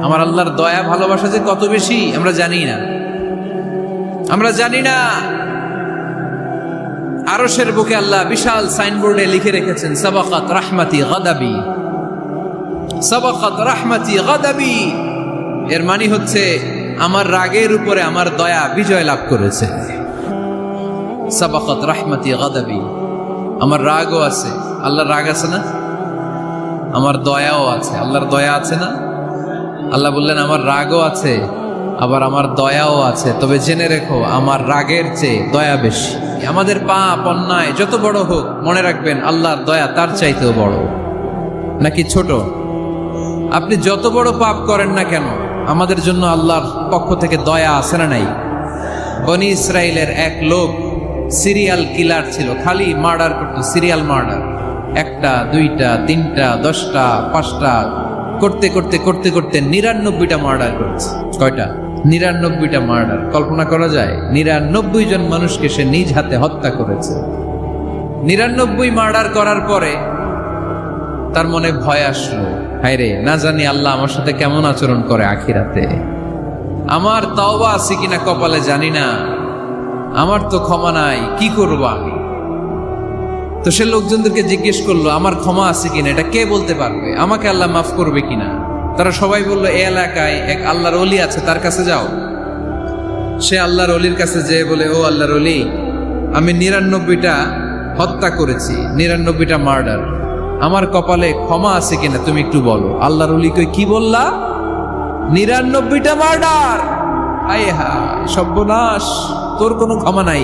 আমার আল্লাহর দয়া ভালোবাসা যে কত বেশি আমরা জানি না, আমরা জানি না। আরশের বুকে আল্লাহ বিশাল সাইনবোর্ডে লিখে রেখেছেন সাবাকাত রাহমাতি গাদাবি, সাবাকাত রাহমাতি গাদাবি। এর মানে হচ্ছে আমার রাগের উপরে আমার দয়া বিজয় লাভ করেছে। সাবাকাত রাহমাতি গাদাবি, আমার রাগও আছে, আল্লাহর রাগ আছে না, আমার দয়াও আছে, আল্লাহর দয়া আছে না। আল্লাহ বললেন আমার রাগও আছে আবার আমার দয়াও আছে, তবে জেনে রেখো আমার রাগের চেয়ে দয়া বেশি। আমাদের পাপ অন্যায় যত বড় হোক মনে রাখবেন আল্লাহর দয়া তার চাইতেও বড়। নাকি ছোট? আপনি যত বড় পাপ করেন না কেন আমাদের জন্য আল্লাহর পক্ষ থেকে দয়া আছে না নাই? বনি ইসরাইলের এক লোক সিরিয়াল কিলার ছিল, খালি মার্ডার করতো, সিরিয়াল মার্ডার, একটা দুইটা তিনটা 10টা 5টা করতে করতে করতে করতে 99টা মার্ডার করেছে। কয়টা? 99টা মার্ডার। কল্পনা করা যায়? 99 জন মানুষকে সে নিজ হাতে হত্যা করেছে। 99 মার্ডার করার পরে তার মনে ভয় আসলো, হায় রে, না জানি আল্লাহ আমার সাথে কেমন আচরণ করে আখিরাতে, আমার তওবা আছে কিনা কপালে জানি না, আমার তো ক্ষমা নাই, কি করব আমি? তো সে লোকজনদেরকে জিজ্ঞেস করলো আমার ক্ষমা আছে কিনা, এটা কে বলতে পারবে, আমাকে আল্লাহ মাফ করবে কিনা? তারা সবাই বললো এই এলাকায় এক আল্লাহর ওলি আছে, তার কাছে যাও। সে আল্লাহর ওলির কাছে যেয়ে বলে, ও আল্লাহর ওলি, আমি 99টা হত্যা করেছি, 99টা মার্ডার, আমার কপালে ক্ষমা আছে কিনা তুমি একটু বলো। আল্লাহর ওলি কই, কি বললা? 99টা মার্ডার? আয় হায় সর্বনাশ, তোর কোনো ক্ষমা নাই।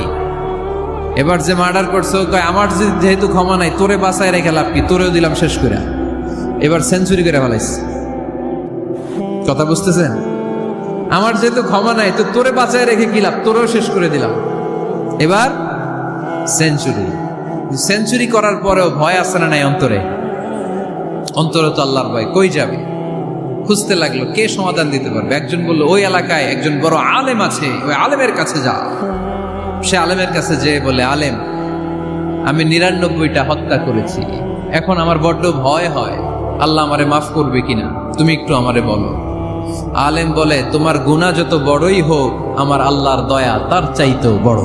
এবার যে মার্ডার করছো কয় আমার যেহেতু ক্ষমা নাই, তোরে বাঁচায় রেখে লাভ কি, তোরেও দিলাম শেষ করে। এবার সেঞ্চুরি করে ফেলাইছে। কথা বুঝতেছেন? আমার যেহেতু ক্ষমা নাই তো তোরে বাঁচায় রেখে কি লাভ, তোরেও শেষ করে দিলাম। এবার সেঞ্চুরি। সেঞ্চুরি করার পরেও ভয় আসে না নাই অন্তরে? অন্তরে তো আল্লাহর ভয়, কই যাবে? খুঁজতে লাগলো কে সমাধান দিতে পারবে। একজন বললো ওই এলাকায় একজন বড় আলেম আছে, ওই আলেমের কাছে যা। সে আলেমের কাছে যেয়ে বলে, আলেম, আমি 99টা হত্যা করেছি, এখন আমার বড্ড ভয় হয়, আল্লাহ আমারে মাফ করবে কিনা, তুমি একটু আমারে বলো। আলেম বলে, তোমার গুনাহ যত বড়ই হোক আমার আল্লাহর দয়া তার চাইতেও বড়।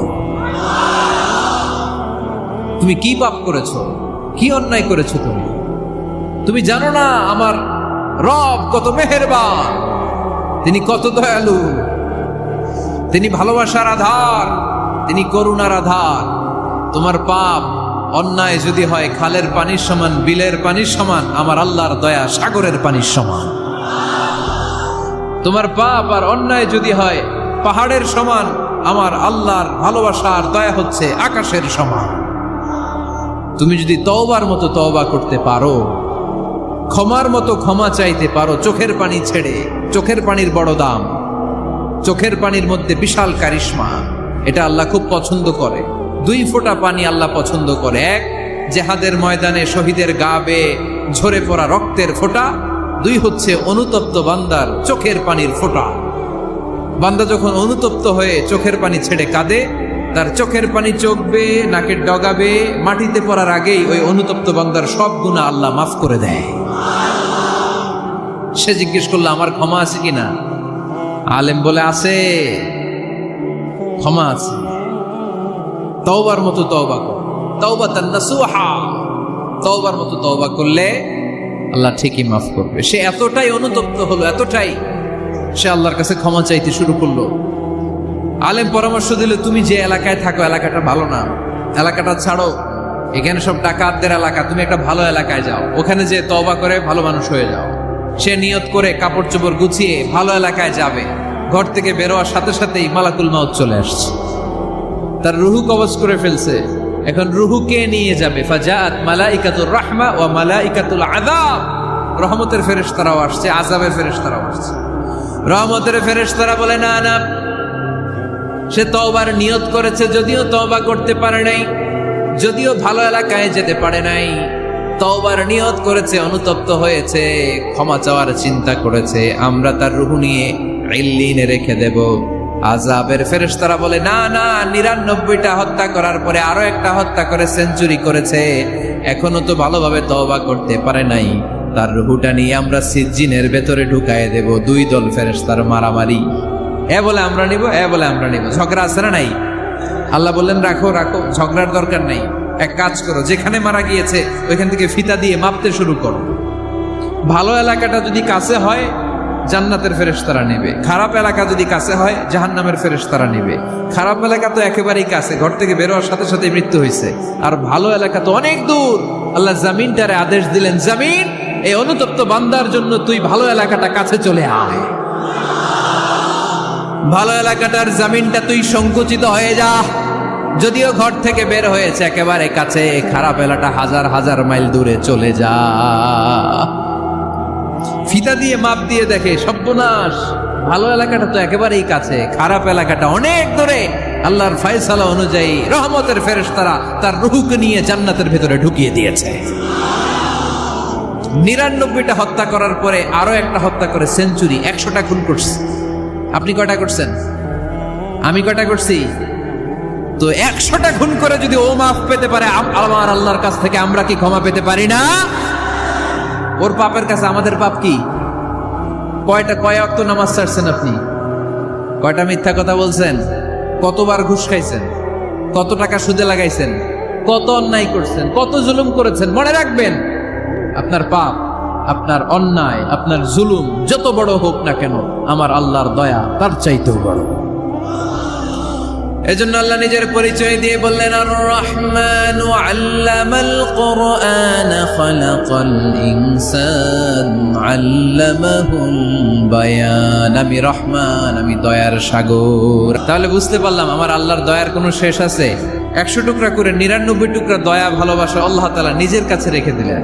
তুমি কি পাপ করেছো, কি অন্যায় করেছো তুমি? তুমি জানো না আমার রব কত মেহেরবান, তিনি কত দয়ালু, তিনি ভালোবাসার আধার, তিনি করুণার আধার। তোমার পাপ অন্যায় যদি হয় খালের পানির সমান, বিলের পানির সমান, আমার আল্লাহর দয়া সাগরের পানির সমান। তোমার পাপ আর অন্যায় যদি হয় পাহাড়ের সমান, আমার আল্লাহর ভালোবাসার দয়া হচ্ছে আকাশের সমান। তুমি যদি তওবার মতো তওবা করতে পারো, ক্ষমার মতো ক্ষমা চাইতে পারো, চোখের পানি ছেড়ে, চোখের পানির বড় দাম, চোখের পানির মধ্যে বিশাল কারিশমা, এটা আল্লাহ খুব পছন্দ করে। 2 ফোঁটা পানি আল্লাহ পছন্দ করে। এক, জেহাদের ময়দানে শহীদের গা বেয়ে ঝরে পড়া রক্তের ফোঁটা। 2 হচ্ছে অনুতপ্ত বান্দার চোখের পানির ফোঁটা। বান্দা যখন অনুতপ্ত হয়ে চোখের পানি ছেড়ে কাঁদে, তার চোখের পানি চোখ বেয়ে নাকের ডগা বেয়ে মাটিতে পড়ার আগেই ওই অনুতপ্ত বান্দার সব গুনাহ আল্লাহ মাফ করে দেয়। সে জিজ্ঞেস করলো আমার ক্ষমা আছে কিনা? আলেম বলে আছে, ক্ষমা আছে। তওবার মতো তওবা কর, তাওবাতান নাসুহা, তওবার মতো তওবা করলে আল্লাহ ঠিকই মাফ করবে। সে এতটাই অনুতপ্ত হলো, এতটাই, সে আল্লাহর কাছে ক্ষমা চাইতে শুরু করলো। আলেম পরামর্শ দিল, তুমি যে এলাকায় থাকো এলাকাটা ভালো না, এলাকাটা ছাড়ো, এখানে সব ডাকাতদের এলাকা, তুমি একটা ভালো এলাকায় যাও, ওখানে যে তওবা করে ভালো মানুষ হয়ে যাও। সে নিয়ত করে কাপড় চোপড় গুছিয়ে ভালো এলাকায় যাবে। ঘর থেকে বেরোয়ার সাথে সাথেই মালাকুল মাউত চলে আসছে, তার রুহু কবজ করে ফেলছে। এখন রুহু কে নিয়ে যাবে? ফাজাত মালাইকাতুর রাহমা ওয়া মালাইকাতুল আযাব। রহমতের ফেরেশতারাও আসছে, আযাবের ফেরেশতারাও আসছে। রহমতের ফেরেশতারা বলে না না, সে তওবার নিয়ত করেছে, যদিও তওবা করতে পারে নাই, যদিও ভালো এলাকায় যেতে পারে নাই, তওবার নিয়ত করেছে, অনুতপ্ত হয়েছে, ক্ষমা চাওয়ার চিন্তা করেছে, আমরা তার রুহু নিয়ে ইল্লিনে রেখে দেব। আযাবের ফেরেশতারা বলে না না, 99টা হত্যা করার পরে আরো একটা হত্যা করে সেঞ্চুরি করেছে, এখনো তো ভালোভাবে তওবা করতে পারে নাই, তার রুহুটা নিয়ে আমরা সিজ্জিনের ভেতরে ঢুকায় দেব। দুই দল ফেরেশতার মারামারি, এ বলে আমরা নিব, এ বলে আমরা নিব। ঝগড়া আছে না নাই? আল্লাহ বললেন রাখো রাখো, ঝগড়ার দরকার নাই। এক কাজ করো, যেখানে মারা গিয়েছে ওইখান থেকে ফিতা দিয়ে মাপতে শুরু করো। ভালো এলাকাটা যদি কাছে হয় জান্নাতের ফেরেশতারা নেবে, খারাপ এলাকা যদি কাছে হয় জাহান্নামের ফেরেশতারা নেবে। খারাপ এলাকা তো একেবারেই কাছে, ঘর থেকে বের হওয়ার সাথে সাথে মৃত্যু হয়েছে। আর ভালো এলাকা তো অনেক দূর। আল্লাহ জামিনটারে আদেশ দিলেন, জামিন এই অনুতপ্ত বান্দার জন্য তুই ভালো এলাকাটা কাছে চলে আয়। ভালো এলাকাটার জামিনটা তুই সংকুচিত হয়ে যা। যদিও ঘর থেকে বের হয়েছে একেবারে কাছে, খারাপ এলাকা হাজার হাজার মাইল দূরে চলে যা। ফিতা দিয়ে মাপ দিয়ে দেখে সর্বনাশ, ভালো এলাকাটা তো একেবারেই কাছে, খারাপ এলাকাটা অনেক দূরে। আল্লাহর ফয়সালা অনুযায়ী রহমতের ফেরেশতারা তার রূহকে নিয়ে জান্নাতের ভেতরে ঢুকিয়ে দিয়েছে। 99টা হত্যা করার পরে আরো একটা হত্যা করে সেঞ্চুরি, 100টা খুন করছে। আপনি কয়টা করছেন? আমি কয়টা করছি? তো 100টা খুন করে যদি ও মাফ পেতে পারে, আমার আল্লাহর কাছ থেকে আমরা কি ক্ষমা পেতে পারি না? ওর পাপের কাছে আমাদের পাপ কি? কয় ওয়াক্ত নামাজ ছাড়ছেন আপনি? কয়টা মিথ্যা কথা বলছেন? কতবার ঘুষ খাইছেন? কত টাকা সুদে লাগাইছেন? কত অন্যায় করছেন? কত জুলুম করেছেন? মনে রাখবেন, আপনার পাপ, আপনার অন্যায়, আপনার জুলুম যত বড় হোক না কেন, আমার আল্লাহর দয়া তার চাইতেও বড়। এজন্য আল্লাহ নিজের পরিচয় দিয়ে বললেন, আর রহমানু আল্লামাল কুরআন খালাকাল ইনসান আল্লামাহুল বায়ান। আমি রহমান, আমি দয়ার সাগর। তাহলে বুঝতে পারলাম আমার আল্লাহর দয়ার কোনো শেষ আছে? 100 টুকরা করে 99 টুকরা দয়া ভালোবাসা আল্লাহ তাআলা নিজের কাছে রেখে দিলেন,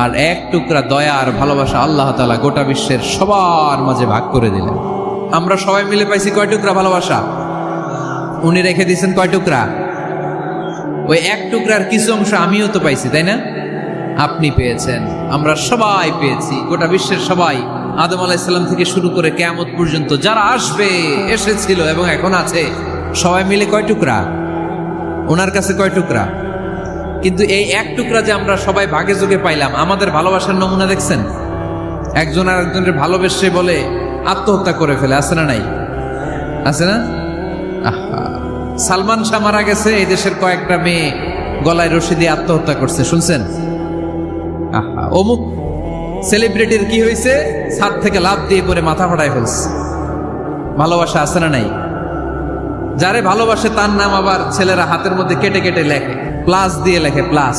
আর 1 টুকরা দয়া আর ভালোবাসা আল্লাহ তাআলা গোটা বিশ্বের সবার মাঝে ভাগ করে দিলেন। আমরা সবাই মিলে পাইছি কয় টুকরা ভালোবাসা? উনি রেখে দিয়েছেন কয় টুকরা? ওই 1 টুকরার কিছু অংশ আমিও তো পাইছি, তাই না? আপনি পেয়েছেন, আমরা সবাই পেয়েছি, গোটা বিশ্বের সবাই, আদম আলাইহিস সালাম থেকে শুরু করে কিয়ামত পর্যন্ত যারা আসবে, এসেছিল এবং এখন আছে, সবাই মিলে কয় টুকরা? ওনার কাছে কয় টুকরা? কিন্তু এই 1 টুকরা যে আমরা সবাই ভাগে যোগে পাইলাম, আমাদের ভালোবাসার নমুনা দেখছেন? একজন আর একজনের ভালোবেসে বলে আত্মহত্যা করে ফেলে, আছে না নাই? আছে না? সালমান শাহ মারা গেছে, এই দেশের কয়েকটা মেয়ে গলায় রশি দিয়ে আত্মহত্যা করছে, শুনছেন? অমুক সেলিব্রিটির কি হয়েছে, ছাদ থেকে লাফ দিয়ে পরে মাথা ফাটায় ফেলছে। ভালোবাসা আছে না নাই? যারে ভালোবাসে তার নাম আবার ছেলেরা হাতের মধ্যে কেটে কেটে লেখে, প্লাস দিয়ে লেখে, প্লাস।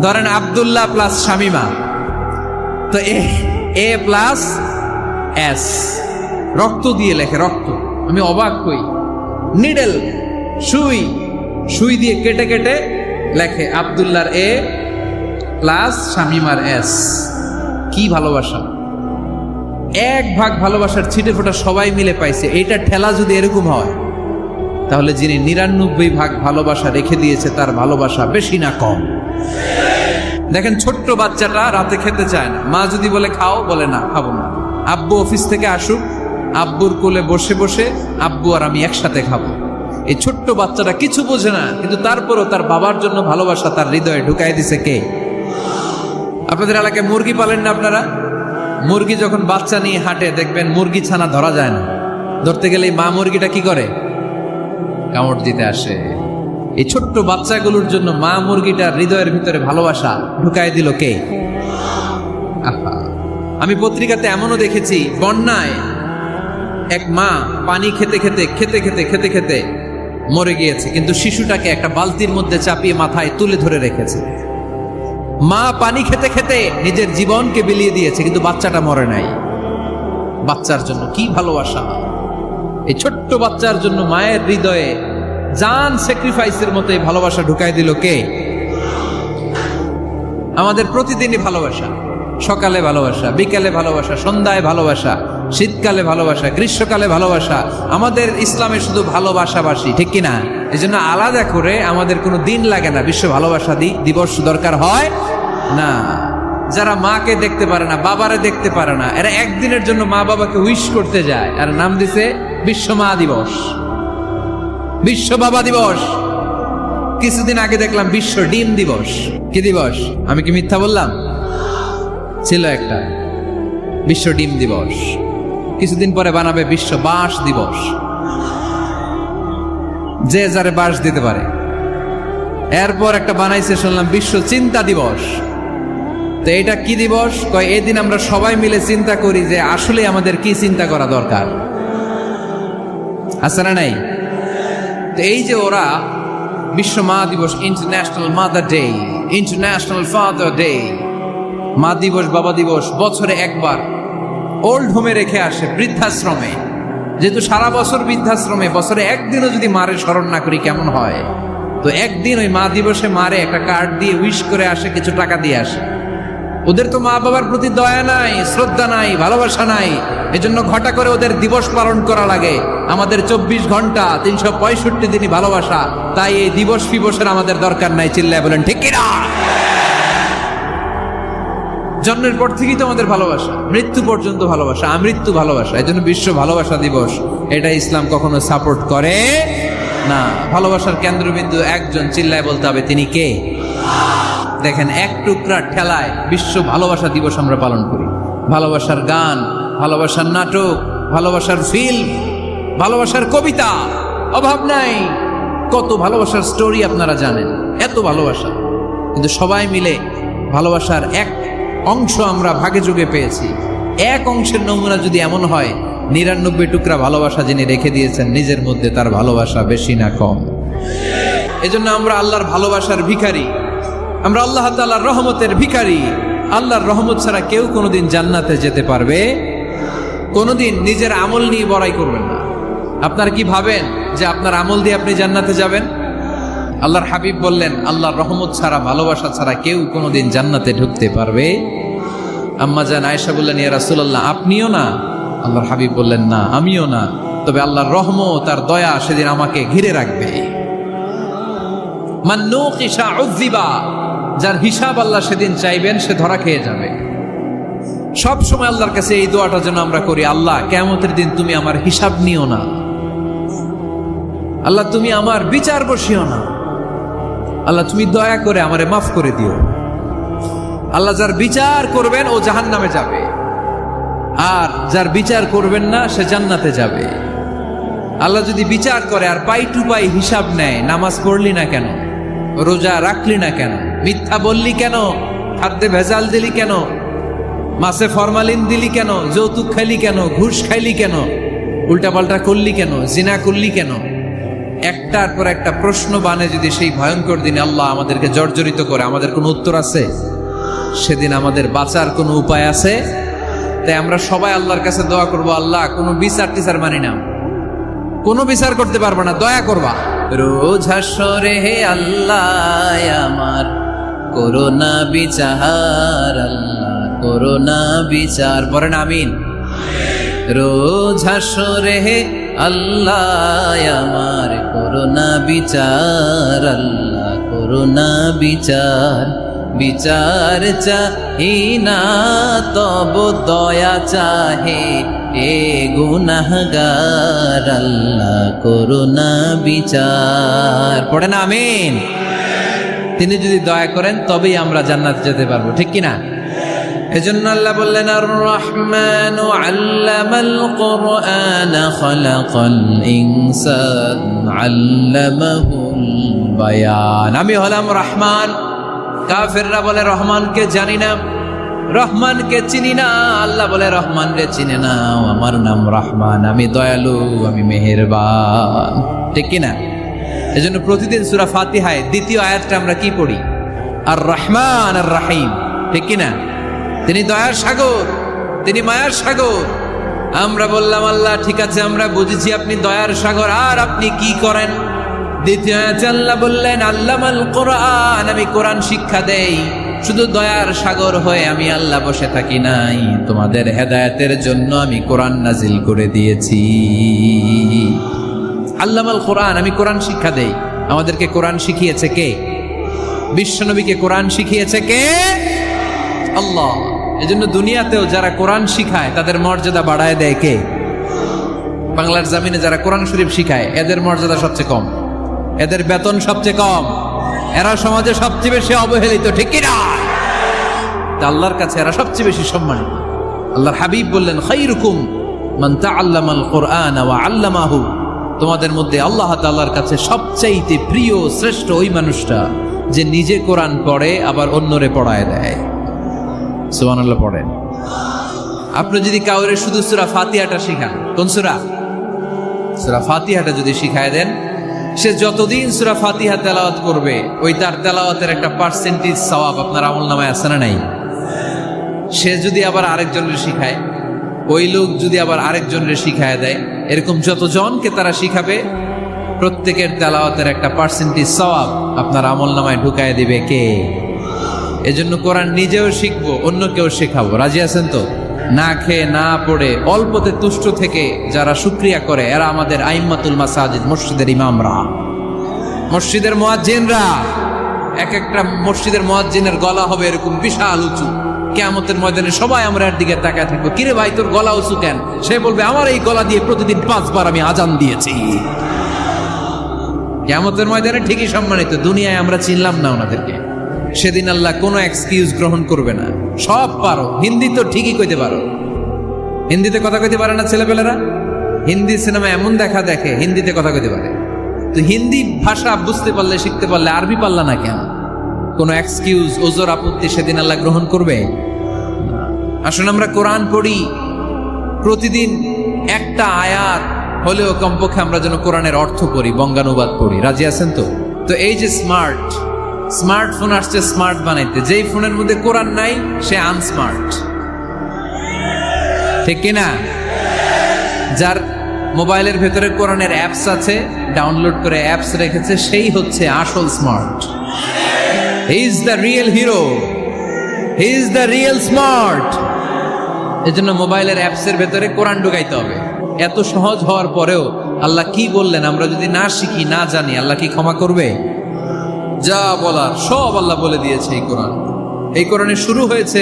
ধরেন আব্দুল্লাহ প্লাস শামিমা, তো এ প্লাস এস, রক্ত দিয়ে লেখে, রক্ত। আমি অবাক হই, নিডেল, সুই দিয়ে কেটে কেটে লেখে আব্দুল্লাহর এ প্লাস শামিমার এস। কি ভালোবাসা! 1 ভাগ ভালোবাসার ছিটে ফোটা সবাই মিলে পাইছে। এইটা ঠেলা যদি এরকম হয়, তাহলে যিনি 99 ভাগ ভালোবাসা রেখে দিয়েছে তার ভালোবাসা বেশি না কম? দেখেন, ছোট্ট বাচ্চাটা রাতে খেতে চায় না, মা যদি বলে খাও, বলে না, খাবো না। আব্বু অফিস থেকে আসুক, আব্বুর কোলে বসে বসে আব্বু আর আমি একসাথে খাবো। এই ছোট্ট বাচ্চাটা কিছু বোঝে না, কিন্তু তারপরও তার বাবার জন্য ভালোবাসা তার হৃদয়ে ঢুকাই দিছে কে? আপনাদের এলাকায় মুরগি পালেন না আপনারা? মুরগি যখন বাচ্চা নিয়ে হাঁটে, দেখবেন মুরগি ছানা ধরা যায় না, ধরতে গেলে মা মুরগিটা কি করে? কামড় দিতে আসে। এই ছোট্ট বাচ্চাগুলোর জন্য মা মুরগিটার হৃদয়ের ভিতরে ভালোবাসা ঢুকাই দিল কে? আমি পত্রিকাতে এমনও দেখেছি, বন্যায় এক মা পানি খেতে খেতে মরে গিয়েছে, কিন্তু শিশুটাকে একটা বালতির মধ্যে চাপিয়ে মাথায় তুলে ধরে রেখেছে। মা পানি খেতে খেতে নিজের জীবনকে বিলিয়ে দিয়েছে, কিন্তু বাচ্চাটা মরে নাই। বাচ্চার জন্য কি ভালোবাসা! এই ছোট্ট বাচ্চার জন্য মায়ের হৃদয়ে জান স্যাক্রিফাইসের মতো এই ভালোবাসা ঢুকাই দিল কে? আমাদের প্রতিদিনই ভালোবাসা, সকালে ভালোবাসা, বিকালে ভালোবাসা, সন্ধ্যায় ভালোবাসা, শীতকালে ভালোবাসা, গ্রীষ্মকালে ভালোবাসা। আমাদের ইসলামে শুধু ভালোবাসাবাসী, ঠিক কিনা? এই জন্য আলাদা করে আমাদের কোনো দিন লাগে না বিশ্ব ভালোবাসা দিবস দরকার হয় না। যারা মাকে দেখতে পারে না, বাবারে দেখতে পারে না, এরা একদিনের জন্য মা বাবাকে উইশ করতে যায়, আর নাম দিছে বিশ্ব মা দিবস, বিশ্ব বাবা দিবস। কিছুদিন আগে দেখলাম বিশ্ব ডিম দিবস। কি দিবস? আমি কি মিথ্যা বললাম? ছিল একটা বিশ্ব ডিম দিবস। কিছুদিন পরে বানাবে বিশ্ব বাঁশ দিবস, যে যারে বাঁশ দিতে পারে। এরপর একটা বানাইছে শুনলাম বিশ্ব চিন্তা দিবস। তো এটা কি দিবস? কয় এই দিন আমরা সবাই মিলে চিন্তা করি যে আসলে আমাদের কি চিন্তা করা দরকার, আছে না নাই? তো এই যে ওরা বিশ্ব মা দিবস, international mother day, international father day, মা দিবস বাবা দিবস বছরে একবার ওল্ড হোমে রেখে আসে, বৃদ্ধাশ্রমে। যেহেতু সারা বছর বৃদ্ধাশ্রমে, বছরে একদিনও যদি মারে স্মরণ না করি কেমন হয়? তো একদিন ওই মা দিবসে মারে একটা কার্ড দিয়ে উইশ করে আসে, কিছু টাকা দিয়ে আসে। ওদের তো মা বাবার প্রতি দয়া নাই, শ্রদ্ধা নাই, ভালোবাসা নাই, এজন্য ঘটা করে ওদের দিবস পালন করা লাগে। আমাদের 24 ঘন্টা 365 দিনই ভালোবাসা, তাই এই দিবস ফিবসের আমাদের দরকার নাই। চিল্লায় বলেন ঠিক কিনা? জন্মের পর থেকেই তো আমাদের ভালোবাসা, মৃত্যু পর্যন্ত ভালোবাসা, আমৃত্যু ভালোবাসা। এই জন্য বিশ্ব ভালোবাসা দিবস, এটা ইসলাম কখনো সাপোর্ট করে না। ভালোবাসার কেন্দ্রবিন্দু একজন, চিল্লায় বলতে হবে তিনি কে? দেখেন, এক টুকরা ঠেলায় বিশ্ব ভালোবাসা দিবস আমরা পালন করি। ভালোবাসার গান, ভালোবাসার নাটক, ভালোবাসার ফিল্ম, ভালোবাসার কবিতা, অভাব নাই। কত ভালোবাসার স্টোরি আপনারা জানেন, এত ভালোবাসা। কিন্তু সবাই মিলে ভালোবাসার এক অংশ আমরা ভাগে যোগে পেয়েছি। এক অংশের নমুনা যদি এমন হয়, 99 টুকরা ভালোবাসা যিনি রেখে দিয়েছেন নিজের মধ্যে, তার ভালোবাসা বেশি না কম? এজন্য আমরা আল্লাহর ভালোবাসার ভিখারি, আমরা আল্লাহ তাআলার রহমতের ভিখারি। আল্লাহর রহমত ছাড়া কেউ কোনোদিন জান্নাতে যেতে পারবে? কোনোদিন নিজের আমল নিয়ে বড়াই করবেন না। আপনারা কি ভাবেন যে আপনার আমল দিয়ে আপনি জান্নাতে যাবেন? আল্লাহর হাবিব বললেন, আল্লাহর রহমত ছাড়া, ভালোবাসা ছাড়া কেউ কোনোদিন জান্নাতে ঢুকতে পারবে? আম্মা জান আয়েশা বললেন, ইয়া রাসূলুল্লাহ, আপনিও না? আল্লাহর হাবিব বললেন, না, আমিও না, তবে আল্লাহর রহমত আর দয়া সেদিন আমাকে ঘিরে রাখবে। মান নুকিশা উযিবা, যার হিসাব আল্লাহ সেদিন চাইবেন সে ধরা খেয়ে যাবে। সব সময় আল্লাহর কাছে এই দোয়াটা যেন আমরা করি, আল্লাহ কিয়ামতের দিন তুমি আমার হিসাব নিও না, আল্লাহ তুমি আমার বিচার বসিও না, আল্লাহ তুমি দয়া করে আমারে মাফ করে দিও। আল্লাহ যার বিচার করবেন ও জাহান্নামে যাবে, আর যার বিচার করবেন না সে জান্নাতে যাবে। আল্লাহ যদি বিচার করে আর পাই টু পাই হিসাব নেয়, নামাজ পড়লি না কেন, রোজা রাখলি না কেন, মিথ্যা বললি কেন, খাদ্যে ভেজাল দিলি কেন, মাছে ফরমালিন দিলি কেন, যৌতুক খাইলি কেন, ঘুষ খাইলি কেন, উল্টাপাল্টা করলি কেন, জিনা করলি কেন, একটার পর একটা প্রশ্ন বানে যদি সেই ভয়ঙ্কর দিনে আল্লাহ আমাদেরকে জর্জরিত করে, আমাদের কোনো উত্তর আছে? সেদিন আমাদের বাঁচার কোনো উপায় আছে? তাই আমরা সবাই আল্লাহর কাছে দোয়া করবো, আল্লাহ কোনো বিচার টিচার মানি না, কোনো বিচার করতে পারবো না, দয়া করবা। রোজ হাসরে হে আল্লাহ আমার করোনা বিচার, আল্লাহ করোনা বিচার, বলেন আমিন। রোজ হাসরে হে আল্লাহ আমার করোনা বিচার, আল্লাহ করোনা বিচার। বিচার চাহি না তব দয়া চাহে এ গুনাহগার, আল্লাহ করোনা বিচার। পড়েন আমিন। তিনি যদি দয়া করেন তবেই আমরা জান্নাত যেতে পারবো, ঠিক কিনা? এজন্য আল্লাহ বললেন, আর রহমানু আল্লামাল কুরআন খালাকাল ইনসান আল্লামাহুল বায়ান। আমি হলাম রহমান। কাফেররা বলে রহমানকে জানি না, রহমানকে চিনি না। আল্লাহ বলে রহমান রে চিনে না, আমার নাম রহমান, আমি দয়ালু, আমি মেহেরবান, ঠিক কিনা? এজন্য প্রতিদিন সূরা ফাতিহায় দ্বিতীয় আয়াতটা আমরা কি পড়ি? আর রহমান আর রাহিম, ঠিক কিনা? তিনি দয়ার সাগর, তিনি মায়ার সাগর। আমরা বললাম, আল্লাহ ঠিক আছে, আমরা বুঝেছি আপনি দয়ার সাগর, আর আপনি কি করেন? দ্বিতীয় আয়াতে আল্লাহ বললেন, আল্লামাল কোরআন, আমি কোরআন শিক্ষা দেই। শুধু দয়ার সাগর হয়ে আমি আল্লাহ বসে থাকি নাই, তোমাদের হেদায়েতের জন্য আমি কোরআন নাজিল করে দিয়েছি। আল্লামাল কোরআন, আমি কোরআন শিক্ষা দেই। আমাদেরকে কোরআন শিখিয়েছে কে? বিশ্বনবীকে কোরআন শিখিয়েছে কে? আল্লাহ। এজন্য দুনিয়াতেও যারা কোরআন শিখায় তাদের মর্যাদা বাড়ায় দেয় কে? বাংলার জমিনে যারা কোরআন শরীফ শিখায় এদের মর্যাদা সবচেয়ে কম, এদের বেতন সবচেয়ে কম। এরা সমাজে সবচেয়ে বেশি অবহেলিত, ঠিক কি না? আল্লাহর কাছে এরা সবচেয়ে বেশি সম্মানিত। আল্লাহর হাবিব বললেন, খায়রুকুম মান তাআল্লামাল কুরআনা ওয়া আল্লামাহু। তোমাদের মধ্যে আল্লাহ তাআলার কাছে সবচাইতে প্রিয় শ্রেষ্ঠ ওই মানুষটা যে নিজে কোরআন পড়ে আবার অন্যরে পড়ায় দেয়। সুবহানাল্লাহ পড়েন। আপনি যদি কাউরে শুধু সূরা ফাতিহাটা শিখান, কোন সূরা? সূরা ফাতিহাটা যদি শিখায় দেন, সে যতদিন সূরা ফাতিহা তেলাওয়াত করবে ওই তার তেলাওয়াতের একটা পার্সেন্টেজ সওয়াব আপনার আমলনামায় আছে না নাই? সে যদি আবার আরেকজনের শিখায়, ওই লোক যদি আবার আরেকজনের শিখায় দেয়, এরকম যতজনকে তারা শিখাবে প্রত্যেকের তেলাওয়াতের একটা পার্সেন্টেজ সওয়াব আপনার আমলনামায় ঢুকায় দিবে কে? এজন্য কোরআন নিজেও শিখবো, অন্যকেও শেখাবো। রাজি আছেন তো? না খেয়ে না পড়ে অল্পতে তুষ্ট থেকে যারা শুকরিয়া করে এরা আমাদের আইম্মাতুল মাসাজিদ, মসজিদের ইমামরা, মসজিদের মুয়াজ্জিনরা। এক একটা মসজিদের মুয়াজ্জিনের গলা হবে এরকম বিশাল উঁচু। কিয়ামতের ময়দানে সবাই আমরা এর দিকে তাকায় থাকবো, কিরে ভাই তোর গলা উঁচু কেন? সে বলবে, আমার এই গলা দিয়ে প্রতিদিন 5 বার আমি আজান দিয়েছি। কিয়ামতের ময়দানে ঠিকই সম্মানিত, দুনিয়ায় আমরা চিনলাম না ওনাদেরকে। সেদিন আল্লাহ কোনো এক্সকিউজ গ্রহণ করবে না। সব পারো, হিন্দি তো ঠিকই কইতে পারো। হিন্দিতে কথা কইতে পারে না ছেলেপেলেরা? হিন্দি সিনেমা এমন দেখা দেখে হিন্দিতে কথা কইতে পারে। তো হিন্দি ভাষা বুঝতে পারলে, শিখতে পারলে আরবি পারলা না কেন? কোনো এক্সকিউজ, ওজর, আপত্তি সেদিন আল্লাহ গ্রহণ করবে? আসুন আমরা কোরআন পড়ি, প্রতিদিন একটা আয়াত হলেও কমপক্ষে আমরা যেন কোরআনের অর্থ পড়ি, বঙ্গানুবাদ পড়ি। রাজি আছেন তো? তো এই যে স্মার্টফোন আসছে স্মার্ট বানাইতে, যেই ফোনের মধ্যে কোরআন নাই সে আনস্মার্ট, ঠিক কিনা? যার মোবাইলের ভেতরে কোরআনের অ্যাপস আছে, ডাউনলোড করে অ্যাপস রেখেছে, সেই হচ্ছে আসল smart. He is the real hero, he is the real smart. এজন্য মোবাইলের অ্যাপসের ভেতরে কোরআন ঢুকাইতে হবে। এত সহজ হওয়ার পরেও আল্লাহ কি বললেন আমরা যদি না শিখি, না জানি, আল্লাহ কি ক্ষমা করবে? যা বলার সব আল্লাহ বলে দিয়েছে এই কোরআন। এই কোরআনে শুরু হয়েছে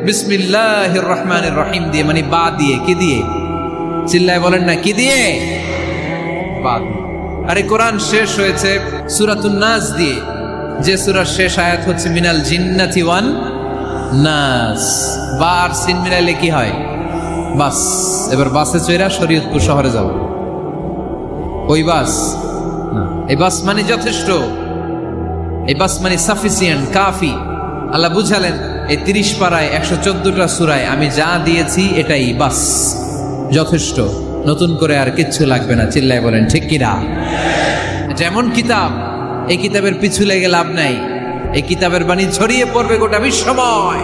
বিসমিল্লাহির রহমানির রহিম দিয়ে, মানে বা দিয়ে। কি দিয়ে? চিল্লায় বলেন না, কি দিয়ে? বা। আর এই কোরআন শেষ হয়েছে সূরাতুন নাস দিয়ে, যে সূরার শেষ আয়াত হচ্ছে মিনাল জিন্নাতি ওয়ান নাস। বা আর সিন মিলাইলে কি হয়? বাস। এবার বাসে চড়া শরীয়তপুর শহরে যাব। ওই বাস না, এই বাস মানে যথেষ্ট, এই বাস মানে সাফিসিয়েন্ট, কাফি। আল্লাহ বুঝালেন এই 30 পারায় 114টা সূরায় আমি যা দিয়েছি এটাই বাস, যথেষ্ট, নতুন করে আর কিচ্ছু লাগবে না। চিল্লায় বলেন ঠিক কিনা? যেমন কিতাব, এই কিতাবের পিছু লেগে লাভ নাই। এই কিতাবের বাণী ছড়িয়ে পড়বে গোটা বিশ্বময়।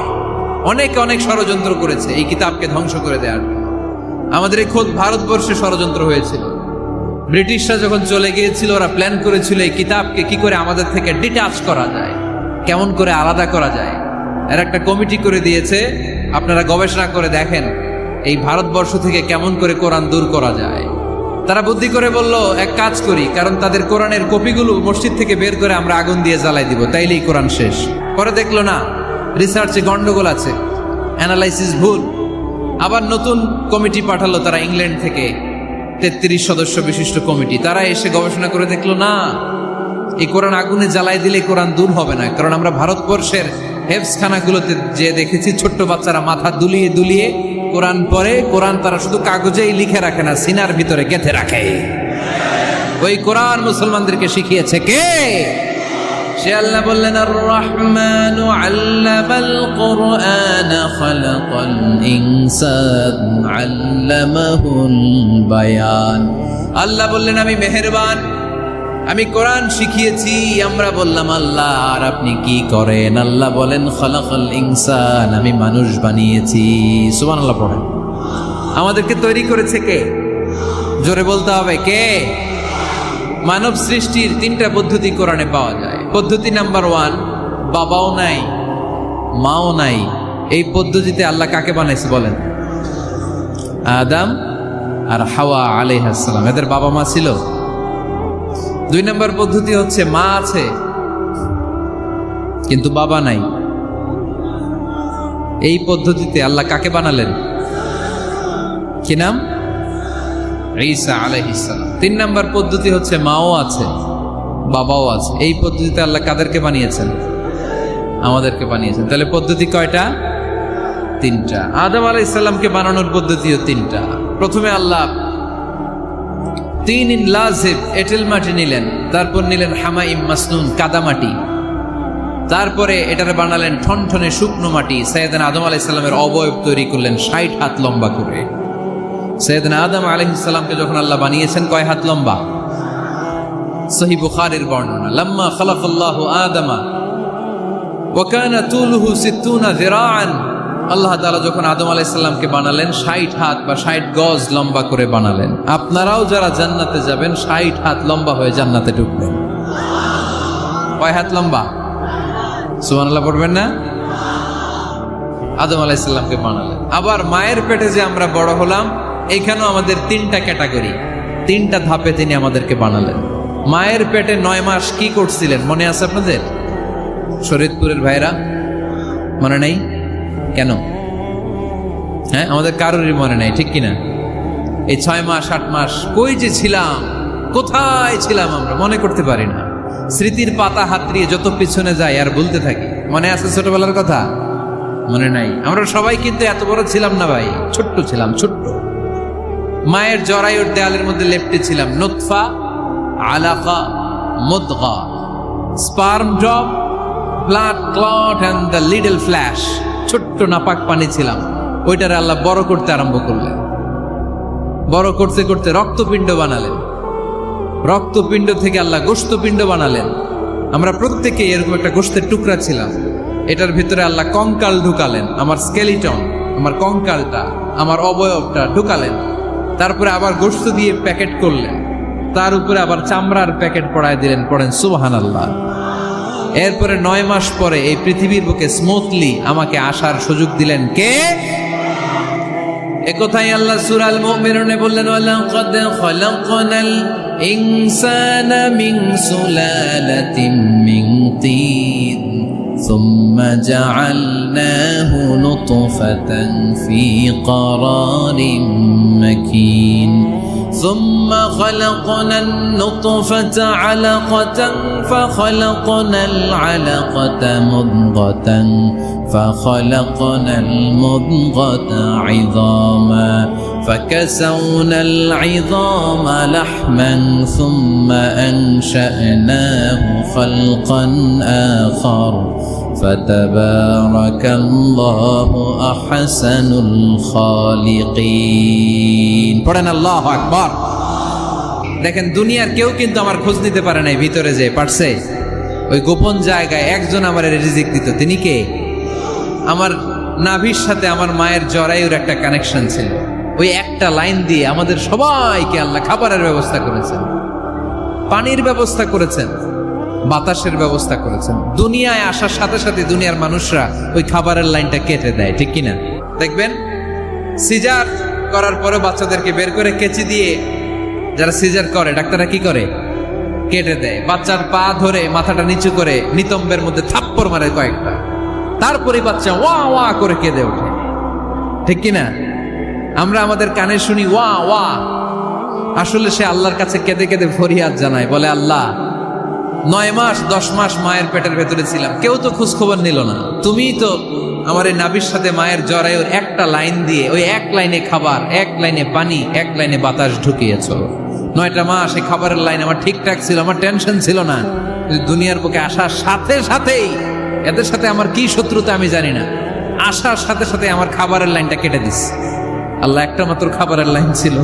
অনেকে অনেক ষড়যন্ত্র করেছে এই কিতাবকে ধ্বংস করে দেওয়ার। আমাদের এই খোদ ভারতবর্ষে ষড়যন্ত্র হয়েছিল। ব্রিটিশরা যখন চলে গিয়েছিল, ওরা প্ল্যান করেছিল এই কিতাবকে কি করে আমাদের থেকে ডিটাচ করা যায়, কেমন করে আলাদা করা যায়। এর একটা কমিটি করে দিয়েছে, আপনারা গবেষণা করে দেখেন এই ভারতবর্ষ থেকে কেমন করে কোরআন দূর করা যায়। তারা বুদ্ধি করে বলল, এক কাজ করি, কারণ তাদের কোরআনের কপিগুলো মসজিদ থেকে বের করে আমরা আগুন দিয়ে জ্বালাই দিব, তাইলেই কোরআন শেষ। পরে দেখলো না, রিসার্চে গন্ডগোল আছে, অ্যানালাইসিস ভুল। আবার নতুন কমিটি পাঠালো তারা ইংল্যান্ড থেকে, 33 সদস্য বিশিষ্ট কমিটি। তারা এসে গবেষণা করে দেখলো না, এই কোরআন আগুনে জ্বালাই দিলে কোরআন দূর হবে না। কারণ আমরা ভারতবর্ষের হেফজখানাগুলোতে যে দেখেছি, ছোট্ট বাচ্চারা মাথা দুলিয়ে দুলিয়ে কোরআন পড়ে। কোরআন তারা শুধু কাগজেই লিখে রাখে না, সিনার ভিতরে গেঁথে রাখে। ওই কোরআন মুসলমানদেরকে শিখিয়েছে কে? সে আল্লাহ বললেন, আর রহমানু আল্লামাল কুরআন খালাকাল ইনসান আল্লামাহুল বায়ান। আল্লাহ বললেন আমি মেহেরবান, আমি কোরআন শিখিয়েছি। আমরা বললাম আল্লাহ আর আপনি কি করেন? আল্লাহ বলেন খালাকাল ইনসান, আমি মানুষ বানিয়েছি। সুবহানাল্লাহ পড়েন। আমাদেরকে তৈরি করেছে কে? জোরে বলতে হবে কে? মানব সৃষ্টির 3টা পদ্ধতি কোরআনে পাওয়া যায়। পদ্ধতি নাম্বার 1, বাবাও নাই মাও নাই। এই পদ্ধতিতে আল্লাহ কাকে বানাইছে বলেন? আদম আর হাওয়া আলাইহিস সালাম, এদের বাবা মা ছিল। 2 নম্বর পদ্ধতি হচ্ছে মা আছে কিন্তু বাবা নাই। এই পদ্ধতিতে আল্লাহ কাকে বানালেন? কি নাম? ঈসা আলাইহিস সালাম। 3 নম্বর পদ্ধতি হচ্ছে মাও আছে বাবাও আছে। এই পদ্ধতিতে আল্লাহ কাদেরকে বানিয়েছেন? আমাদেরকে বানিয়েছেন। তাহলে পদ্ধতি কয়টা? তিনটা। আদম আলাইহিস সালামকে বানানোর পদ্ধতিও তিনটা। প্রথমে আল্লাহ তিন লাজিব এঁটেল মাটি নিলেন, তারপর নিলেন হামাইম মাসনুন কাদামাটি, তারপরে এটারে বানালেন ঠনঠনে শুকনো মাটি। সাইয়েদনা আদম আলাইহিস সালামের অবয়ব তৈরি করলেন 60 হাত লম্বা করে। সাইয়েদনা আদম আলাইহিস সালামকে যখন আল্লাহ বানিয়েছেন কয় হাত লম্বা? সহিহ বুখারীর বর্ণনা, লাম্মা খালাকাল্লাহু আদামা ওয়া কানা তুলুহু 60 যিরাআন। আল্লাহ তাআলা যখন আদম আলাইহিস সালামকে বানালেন 60 হাত বা 60 গজ লম্বা করে বানালেন। আপনারাও যারা জান্নাতে যাবেন 60 হাত লম্বা হয়ে জান্নাতে ঢুকবেন। কয় হাত লম্বা? সুবহানাল্লাহ পড়বেন না? আদম আলাইহিস সালামকে বানালেন। আবার মায়ের পেটে যে আমরা বড় হলাম, এইখানেও আমাদের তিনটা ক্যাটাগরি, তিনটা ধাপে তিনি আমাদেরকে বানালেন। মায়ের পেটে 9 মাস কি করছিলেন মনে আছে আপনাদের? শরীয়তপুরের ভাইরা মনে নেই কেন? হ্যাঁ, আমাদের কারোরই মনে নাই, ঠিক কিনা? এই 6 মাস 8 মাস কই যে ছিলাম, কোথায় ছিলাম আমরা মনে করতে পারি না। স্মৃতির পাতা হাতড়িয়ে যত পিছনে যাই আর বলতে থাকি। মনে আছে ছোটবেলার কথা? মনে নাই। আমরা সবাই কিন্তু এত বড় ছিলাম না ভাই, ছোট্ট ছিলাম, ছোট্ট। মায়ের জরায়ুর দেয়ালের মধ্যে লেপ্টে ছিলাম। নুতফা, আলাকা, মুদগা, sperm drop, blood clot and the little flesh. ছোট্ট নাপাক পানি ছিলাম। ওইটারে আল্লাহ বড় করতে আরম্ভ করলেন। বড় করতে করতে রক্তপিণ্ড বানালেন। রক্তপিণ্ড থেকে আল্লাহ গোশতপিণ্ড বানালেন। আমরা প্রত্যেকে এরকম একটা গোশতের টুকরা ছিলাম। এটার ভিতরে আল্লাহ কঙ্কাল ঢুকালেন, আমার স্কেলিটন, আমার কঙ্কালটা, আমার অবয়বটা ঢুকালেন। তারপরে আবার গোশত দিয়ে প্যাকেট করলেন, তার উপরে আবার চামড়ার প্যাকেট পড়ায় দিলেন। পড়েন সুবহানাল্লাহ। এরপরে 9 মাস পরে এই পৃথিবীর বুকে স্মুথলি আমাকে আসার সুযোগ দিলেন কে? একথাই আল্লাহ সূরা আল মুমিনুনে বললেন, ওয়ালাকাদ খালাকনাল ইনসানা মিন সুলালাতিন মিন তিন সুম্মা জাআলনাহু নুতফাতান ফি ক্বারারিন মাকিন ثم خلقنا النطفة علقة فخلقنا العلقة مضغة فخلقنا المضغة عظاما فكسونا العظام لحما ثم أنشأناه خلقا آخر فتبارك الله أحسن الخالقين। পড়েন আল্লাহু আকবার। দেখেন দুনিয়ার কেউ কিন্তু আমার খোঁজ নিতে পারে নাই, ভিতরে যে পারছে ওই গোপন জায়গায় একজন আমার রিজিক দিত। তিনি কে? আমার নাভির সাথে আমার মায়ের জরায়ুর একটা কানেকশন ছিল। ওই একটা লাইন দিয়ে আমাদের সবাইকে আল্লাহ খাবারের ব্যবস্থা করেছেন, পানির ব্যবস্থা করেছেন, বাতাসের ব্যবস্থা করেছেন। দুনিয়ায় আসার সাথে সাথে দুনিয়ার মানুষরা ওই খাবারের লাইনটা কেটে দেয়, ঠিক কিনা? দেখবেন সিজার করার পরে বাচ্চাদেরকে বের করে কেচি দিয়ে যারা সিজার করে ডাক্তাররা কি করে? কেটে দেয়। বাচ্চার পা ধরে মাথাটা নিচু করে নিতম্বের মধ্যে থাপ্পড় মারে কয়েকটা, তারপরে বাচ্চা ওয়া ওয়া করে কেঁদে ওঠে, ঠিক কিনা? আমরা আমাদের কানে শুনি ওয়া ওয়া, আসলে সে আল্লাহর কাছে কেঁদে কেঁদে ফরিয়াদ জানায়, বলে আল্লাহ 9 মাস 10 মাস মায়ের পেটের ভেতরে ছিলাম, কেউ তো খোঁজ খবর নিল না। তুমিই তো আমার এই নাভির সাথে মায়ের জরায়ুর একটা লাইন দিয়ে ওই এক লাইনে খাবার, এক লাইনে পানি, এক লাইনে বাতাস ঢুকিয়েছো। 9টা মাস এই খাবারের লাইন আমার ঠিকঠাক ছিল, আমার টেনশন ছিল না। দুনিয়ার বুকে আসার সাথে সাথেই, এদের সাথে আমার কি শত্রুতা আমি জানি না, আসার সাথে সাথে আমার খাবারের লাইনটা কেটে দিস। আল্লাহ একটা মাত্র খাবারের লাইন ছিল,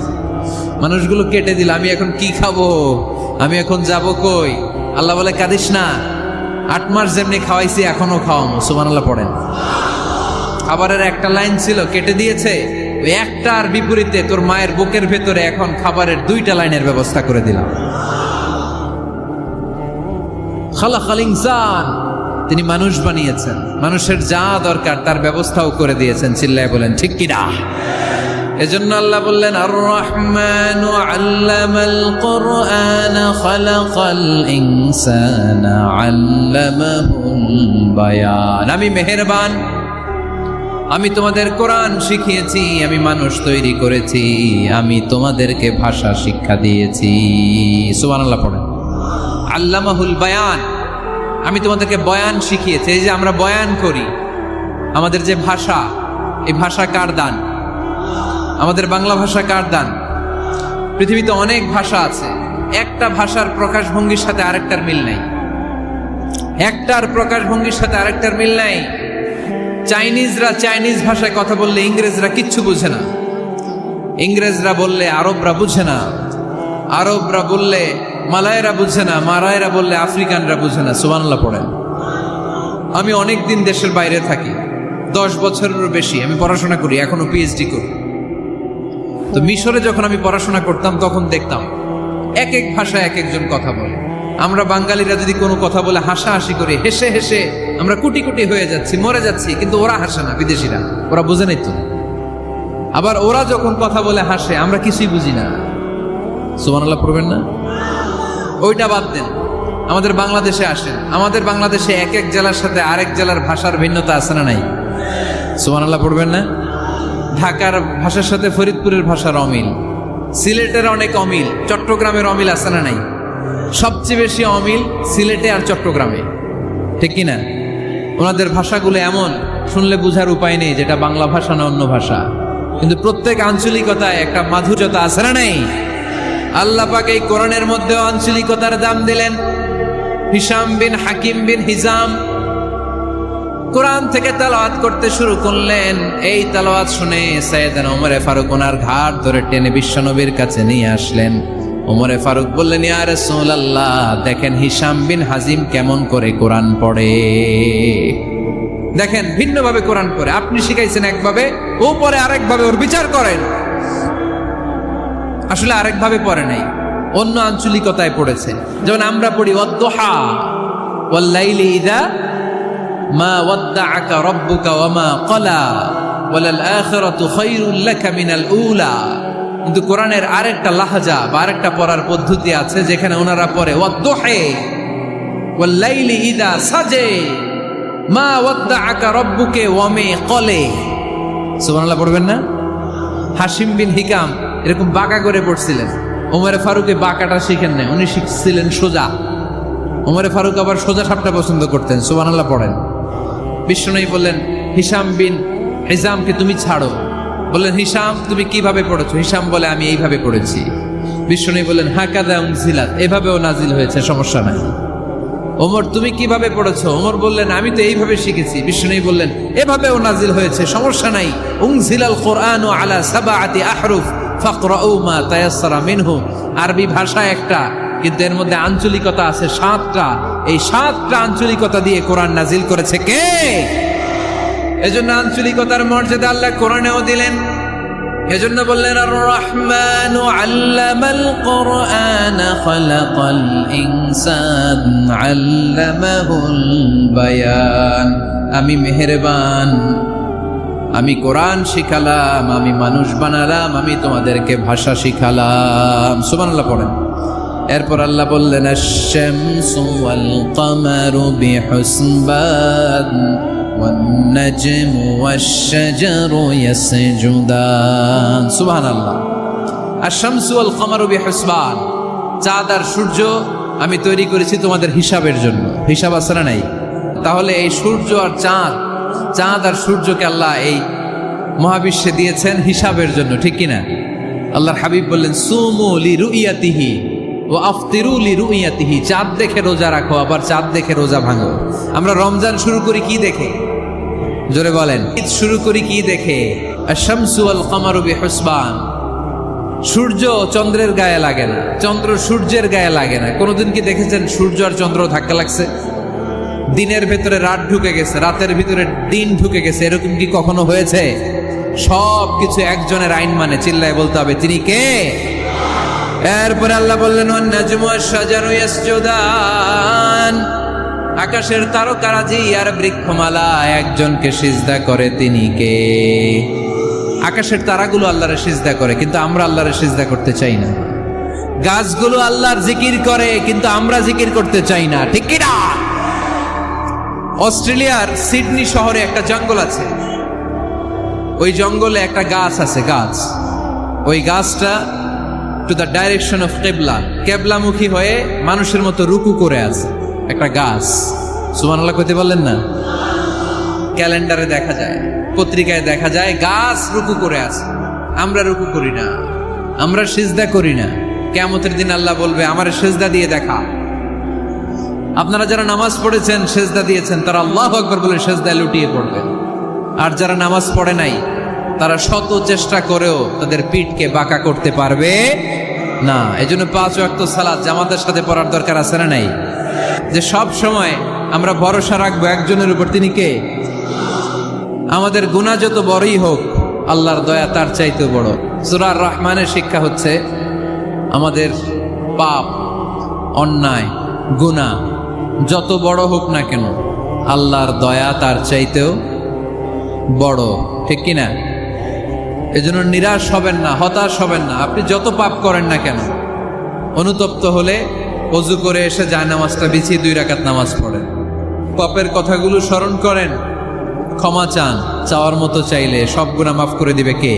মানুষগুলো কেটে দিল। আমি এখন কি খাবো? আমি এখন যাব কই? আল্লাহ বলে কাঁদিস না, 8 মাস যেমনি খাওয়াইছি এখনো খাওয়ামো। সুবহানাল্লাহ পড়েন। খাবারের একটা লাইন ছিল, কেটে দিয়েছে। ওই একটার বিপরীতে তোর মায়ের বুকের ভেতরে এখন খাবারের 2টা লাইনের ব্যবস্থা করে দিলাম। খালাকাল ইনসান, তিনি মানুষ বানিয়েছেন, মানুষের যা দরকার তার ব্যবস্থাও করে দিয়েছেন। চিল্লায় বলেন ঠিক কিনা? এজন্য আল্লাহ বললেন আর রহমানু আল্লামাল কুরআন খালাকাল ইনসানা আল্লামাহুল বায়ান। আমি মেহেরবান, আমি তোমাদের কোরআন শিখিয়েছি, আমি মানুষ তৈরি করেছি, আমি তোমাদেরকে ভাষা শিক্ষা দিয়েছি। সুবহানাল্লাহ পড়েন। আল্লামাহুল বায়ান, আমি তোমাদেরকে বয়ান শিখিয়েছি। এই যে আমরা বয়ান করি, আমাদের যে ভাষা, এই ভাষা কার দান? আমাদের বাংলা ভাষা কার দান? পৃথিবীতে অনেক ভাষা আছে, একটা ভাষার প্রকাশভঙ্গির সাথে আরেকটার মিল নাই। একটার প্রকাশভঙ্গির সাথে আরেকটার মিল নাই। চাইনিজরা চাইনিজ ভাষায় কথা বললে ইংরেজরা কিচ্ছু বুঝে না, ইংরেজরা বললে আরবরা বুঝে না, আরবরা বললে মালায়রা বুঝে না, মালায়রা বললে আফ্রিকানরা বুঝে না। সুবহানাল্লাহ পড়েন। আমি অনেক দিন দেশের বাইরে থাকি, 10 বছরেরও বেশি আমি পড়াশোনা করি, এখনো পিএইচডি করি। তো মিশরে যখন আমি পড়াশোনা করতাম তখন দেখতাম এক এক ভাষায় এক একজন কথা বলে। আমরা বাঙালিরা যদি কোনো কথা বলে হাসাহাসি করি, হেসে হেসে আমরা কুটি কুটি হয়ে যাচ্ছি, মরে যাচ্ছি, কিন্তু ওরা হাসে না, বিদেশিরা, ওরা বুঝে নাই তো। আবার ওরা যখন কথা বলে হাসে, আমরা কিছুই বুঝি না। সুবহানাল্লাহ পড়বেন না? ওইটা বাদ দেন, আমাদের বাংলাদেশে আসেন। আমাদের বাংলাদেশে এক এক জেলার সাথে আরেক জেলার ভাষার ভিন্নতা আছে না নাই? সুবহানাল্লাহ পড়বেন না? ঢাকার ভাষার সাথে ফরিদপুরের ভাষার অমিল, সিলেটের অনেক অমিল, চট্টগ্রামের অমিল আছে না নাই? সবচেয়ে বেশি অমিল সিলেটে আর চট্টগ্রামে, ঠিক কিনা? ওনাদের ভাষাগুলো এমন, শুনলে বুঝার উপায় নেই যেটা বাংলা ভাষা না অন্য ভাষা, কিন্তু প্রত্যেক আঞ্চলিকতায় একটা মাধুর্যতা আছে না নাই? আল্লাহ পাক এই কোরআনের মধ্যে আঞ্চলিকতার দাম দিলেন। হিশাম বিন হাকিম বিন হিজাম কোরআন থেকে তেলাওয়াত করতে শুরু করলেন। এই তেলাওয়াত শুনে সাইয়েদনা ওমরে ফারুক ওনার ঘাট ধরে টেনে বিশ্বনবীর কাছে নিয়ে আসলেন। ওমরে ফারুক বললেন, ইয়া রাসূলুল্লাহ, দেখেন হিশাম বিন হাজিম কেমন করে কোরআন পড়ে, দেখেন ভিন্নভাবে কোরআন পড়ে। আপনি শিখাইছেন একভাবে, ও পড়ে আরেকভাবে, ওর বিচার করেন। আসলে আরেকভাবে পড়ে নাই, অন্য আঞ্চলিকতায় পড়েছে। যেমন আমরা পড়ি ওয়াদ-দুহা ওয়াল লাইলি ইযা মা ওয়াদ্দাআকা রাব্বুকা ওয়া মা ক্বালা ওয়ালাল আখিরাতু খায়রুল লাকা মিনাল উলা। কিন্তু কোরআনের আরেকটা লাহজা বা আরেকটা পড়ার পদ্ধতি আছে, যেখানে ওনারা পড়ে ওয়াদ-দুহা ওয়াল লাইলি ইযা সাজা মা ওয়াদ্দাআকা রাব্বুকা ওয়া মা ক্বালা। সুবহানাল্লাহ পড়বেন না? হাশিম বিন হিকাম এরকম বাঁকা করে পড়ছিলেন। ওমরে ফারুকে বাঁকাটা শিখেন না, উনি শিখছিলেন সোজা। ওমরে ফারুক আবার সোজা সাপটা পছন্দ করতেন। সুবহানাল্লাহ পড়েন। বিশ্বনবী বললেন, হিশাম বিন হিজামকে তুমি ছাড়ো। বললেন, হিশাম তুমি কিভাবে পড়েছো? হিশাম বলে, আমি এইভাবে পড়েছি। বিশ্বনবী বললেন, হাকাযা উনজিলাত, এভাবেও নাজিল হয়েছে, সমস্যা নাই। ওমর তুমি কিভাবে পড়েছো? ওমর বললেন, আমি তো এইভাবে শিখেছি। বিশ্বনবী বললেন, এভাবেও নাজিল হয়েছে, সমস্যা নাই। উনজিলাল কুরআনু আলা সাবআতি আহরুফ ফাকরাউ মা তায়াসসারা মিনহু। আরবি ভাষা একটা, কিন্তু এর মধ্যে আঞ্চলিকতা আছে 7টা। এই 7টা আঞ্চলিকতা দিয়ে কোরআন নাজিল করেছে কে? এজন্য আঞ্চলিকতার মর্যাদা আল্লাহ কোরআনেও দিলেন। এজন্য বললেন, আর রহমানু আল্লামাল কুরআন খালাকাল ইনসান আল্লামাহুল বায়ান। আমি মেহেরবান, আমি কোরআন শিখালাম, আমি মানুষ বানালাম, আমি তোমাদেরকে ভাষা শিখালাম। সুবহানাল্লাহ পড়েন। এরপর আল্লাহ বললেন, আশ-শামসু ওয়াল কামারু বিহুসবান ওয়ান নাজমু ওয়াশ-শাজারু ইয়াসজুদান। সুবহানাল্লাহ। আশ-শামসু ওয়াল কামারু বিহুসবান, চাঁদ আর সূর্য আমি তৈরি করেছি তোমাদের হিসাবের জন্য। হিসাব আছে না নাই? তাহলে এই সূর্য আর চাঁদ, চাঁদ আর সূর্যকে আল্লাহ এই মহাবিশ্বে দিয়েছেন হিসাবের জন্য, ঠিক কিনা? আল্লাহর হাবিব বললেন, সুমু লিরুইয়াতিহি ওয়া আফতিরু লিরুইয়াতিহি। চাঁদ দেখে রোজা রাখো, আবার চাঁদ দেখে রোজা ভাঙো। আমরা রমজান শুরু করি কি দেখে? জোরে বলেন। ঈদ শুরু করি কি দেখে? আশ-শামসু ওয়াল কামারু বিহুসবান। সূর্য চন্দ্রের গায়ে লাগে না, চন্দ্র সূর্যের গায়ে লাগে না। কোনোদিন কি দেখেছেন সূর্য আর চন্দ্র ধাক্কা লাগছে? দিনের ভেতরে রাত ঢুকে গেছে, রাতের ভিতরে দিন ঢুকে গেছে, এরকম কি কখনো হয়েছে? সব কিছু একজনের আইন মানে, চিল্লায় বলতে হবে, তিনি কে? এরপরে আল্লাহ বললেন, ওয়ান নাজমু ওয়াশ-শাজারু ইয়াসজুদান। আকাশের তারকারাজি আর বৃক্ষমালা একজনকে সিজদা করে, তিনি কে? আকাশের তারাগুলো আল্লাহরে সিজদা করে, কিন্তু আমরা আল্লাহরে সিজদা করতে চাই না। গাছগুলো আল্লাহর জিকির করে, কিন্তু আমরা জিকির করতে চাই না, ঠিক কি না? অস্ট্রেলিয়ার সিডনি শহরে একটা জঙ্গল আছে। ওই জঙ্গলে একটা গাছ আছে, গাছ। ওই গাছটা টু দ্য ডাইরেকশন অফ কেবলা, কেবলামুখী হয়ে মানুষের মতো রুকু করে আছে একটা গাছ। সুবহানাল্লাহ কইতে বললেন না? ক্যালেন্ডারে দেখা যায়, পত্রিকায় দেখা যায় গাছ রুকু করে আছে। আমরা রুকু করি না, আমরা সিজদা করি না। কিয়ামতের দিন আল্লাহ বলবে আমারে সিজদা দিয়ে দেখা। আপনারা যারা নামাজ পড়েছেন, সিজদা দিয়েছেন, তারা আল্লাহু আকবার বলে সিজদায় লুটিয়ে পড়বেন। আর যারা নামাজ পড়ে নাই, তারা শত চেষ্টা করেও তাদের পিঠকে বাঁকা করতে পারবে না। এজন্য 5 ওয়াক্ত সালাত জামাতের সাথে পড়ার দরকার আছে না নাই? যে সব সময় আমরা ভরসা রাখবো একজনের উপর, তিনি কে? আমাদের গুনাহ যত বড়ই হোক, আল্লাহর দয়া তার চাইতেও বড়। সূরা আর রহমানের শিক্ষা হচ্ছে আমাদের পাপ, অন্যায়, গুনাহ যত বড় হোক না কেন, আল্লাহর দয়া তার চাইতেও বড়, ঠিক কিনা? এজন্য নিরাশ হবেন না, হতাশ হবেন না। আপনি যত পাপ করেন না কেন, অনুতপ্ত হলে ওযু করে এসে জায়নামাজটা বিছিয়ে 2 রাকাত নামাজ পড়েন, পাপের কথাগুলো স্মরণ করেন, ক্ষমা চান। চাওয়ার মতো চাইলে সব গুনাহ মাফ করে দিবে কে?